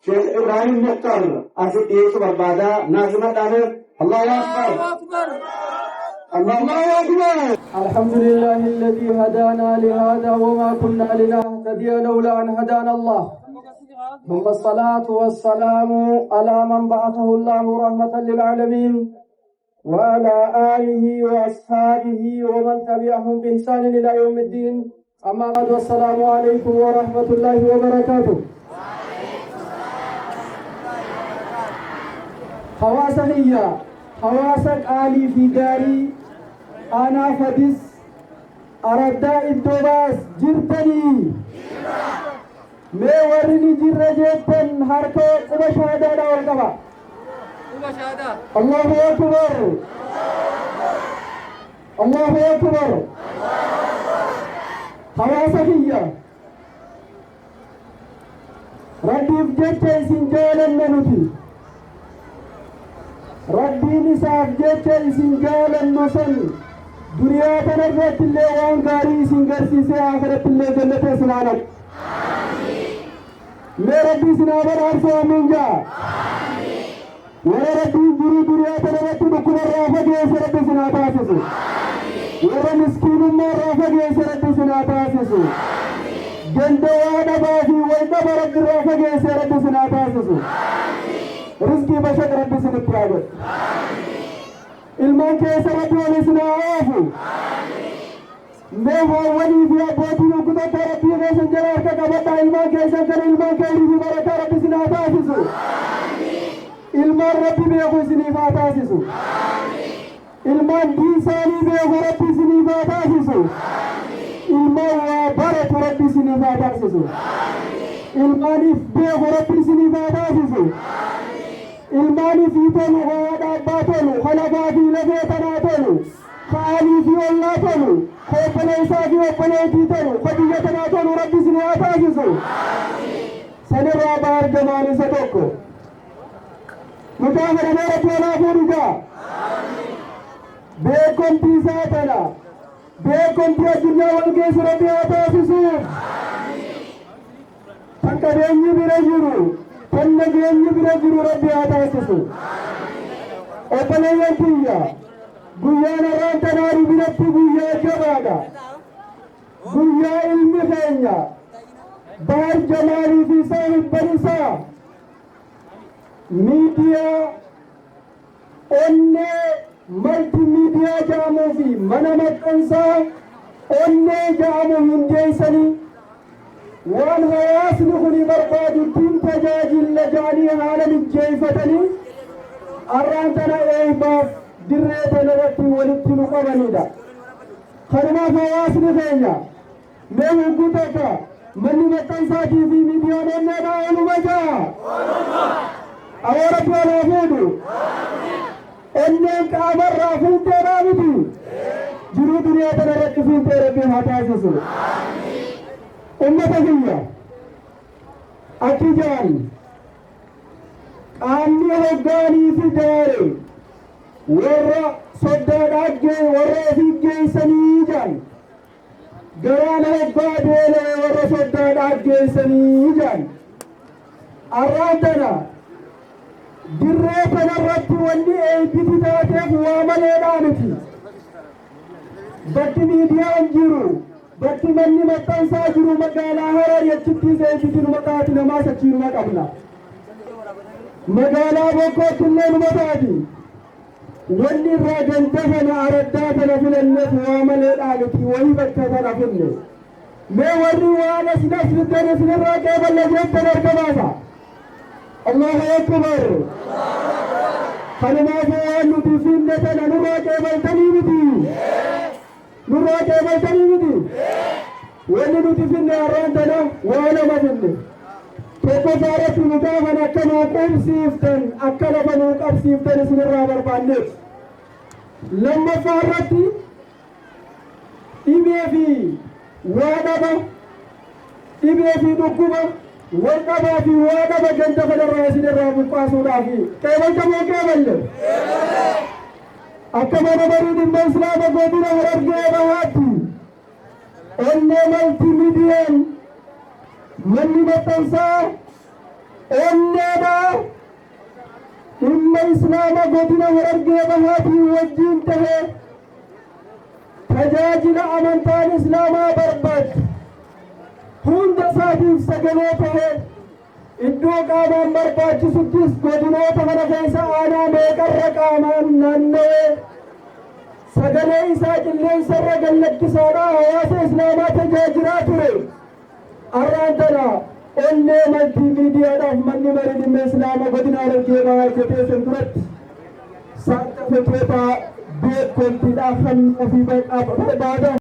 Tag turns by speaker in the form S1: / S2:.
S1: شيخ إبراهيم مختار أسد يوسف البادا ناظم الدار الله أكبر الله أكبر.
S2: الحمد لله الذي هدانا لهذا وما كنا لنهتدي لولا أن هدانا الله، ثم الصلاة والسلام على من بعثه الله رحمة للعالمين وعلى آله وأصحابه ومن تبعهم بإحسان إلى يوم الدين. أما بعد، والسلام عليكم ورحمة الله وبركاته. حواسا هي حواسك آلي في داري أنا فدس أردا الدواس جرتني ما ورني جرجتن هركو قبا شهادة والقبا الله أكبر الله أكبر. حواسا هي رديف جتة سنجالا منوتي ربي نساف جتة سنجالا نسل دنيا تنرفت اللي وان غاري سنگرسي سے آخرت اللي جنت سنانك میں ربی سنابر عرصو امین جا ورہ ربی جری دنیا تنرفت دکھر رافا جیسے ربی سناتا سسو ورہ مسکین امار رافا جیسے ربی سناتا سسو جندوانا بافی ویدہ برد رافا جیسے ربی سناتا سسو رزقی بشک ربی سنپراغت ilman keessa rabbi walisna aafu meeha walii fi abbootiin hukumata rabbii keessan jala harka qabadha. ilman keessan kana ilman khayrii fi barakaa rabbi isin haa taasisu. ilman rabbi beeku isiniif haa taasisu. ilman diinsaanii beeku rabbi isiniif haa taasisu. ilman waa baratu rabbi isiniif haa taasisu. ilmaaniif beeku rabbi isiniif haa taasisu. ilmaani fi tolu haadha abbaa tolu halafaa fi lafee tanaa tolu ka'anii fi ollaa tolu obboleessaa fi obboleettii tolu biyya tanaa tolu rabbi isin haa taasisu. sanirraa baargamaan isa tokko mucaa fedhamee rabbi olaa fuudhugaa beekomtii isaa tana beekomtii addunyaa wal geessu rabbi haa taasisuuf kan qabeenyi bira jiru kan nageenyi bira jiru rabbi haa taasisu. obboleeyyan kiyya guyyaan har'aan tanaaru biratti guyyaa jabaadha. guyyaa ilmi keenya Bahar Jamaalii fi saahibban isaa miidiyaa onnee malti miidiyaa jedhamuu fi mana maxxansaa onnee jedhamu hundeessanii waan hawaasni kuni barbaadu ittiin tajaajilla jedhanii haala mijjeeffatanii har'aan tana eebaaf dirree tana irratti walitti nu qabanidha. kanumaaf hawaasni keenya mee hugguu takka manni maxxansaatii fi miidiyaan onneedhaa oluma jaa awoo rabbi olaa fuudhu onneen qaamarraa fuulteedhaa miti jiruu duniyaa tana irratti fuultee rabbi haa taasisu. ummata kiyya akki jaan qaamni hoggaanii fi daare warra soddaadhaaggee warra ofii geessanii jaan garaana hoggaa deelee warra soddaadhaaggeessanii jaan har'aan tana dirree kanarratti wanni eebbiti taateef waa maleedhaa miti. bakki miidiyaan jiru bakki manni maxxansaa jiru magaalaa Harar jechutti eebbiti numa taati namaa sachii numa qabna. magaalaa Bokkootti illee numa taati. wanni irraa ganda kana araddaa kana filanneef waa maleedhaa miti wayii bakka kana finne. mee warri waan asinas fiddan isinirraa qeeballa jettan harka baasa. Allahu akbar. kanumaafuu waan nuti finne tana nurraa qeebaltanii miti. nurraa qeebaltanii miti. wanni nuti finne har'aan tana waa lama finne. tokko saaratti nu gaafan akka nuu qubsiiftan akka lafa nuu qabsiiftan isinirraa barbaanneef. lammaffaa irratti dhibee fi waa dhaba dhibee fi dhukkuba wal dhabaa fi waa dhaba ganda kanarraa isinirraa buqqaasuudhaaf qeebalta moo qeeballe akka mana barii dhimma islaama godina Harargee bahaatti onnee malti midiyaan manni maxxansaa إننا إما إسلام قدنا ورقه بهاتي وجين تهي تجاجل أمنتان إسلاما برباد هند ساتيف سقلوته إدو قامان برباد سكيس قدنوته من خيسا آنا ميكر رقامان نانوه سقلي ساجلي سرق اللكسانا هواس إسلاما تجاجرات رئي أرانتنا إني ملتي ميديا رحمني مريد من إسلاما قدنا رجيبا كتيسن درت سانتا فتوتا بيت كنتي داخل في بيت أبدا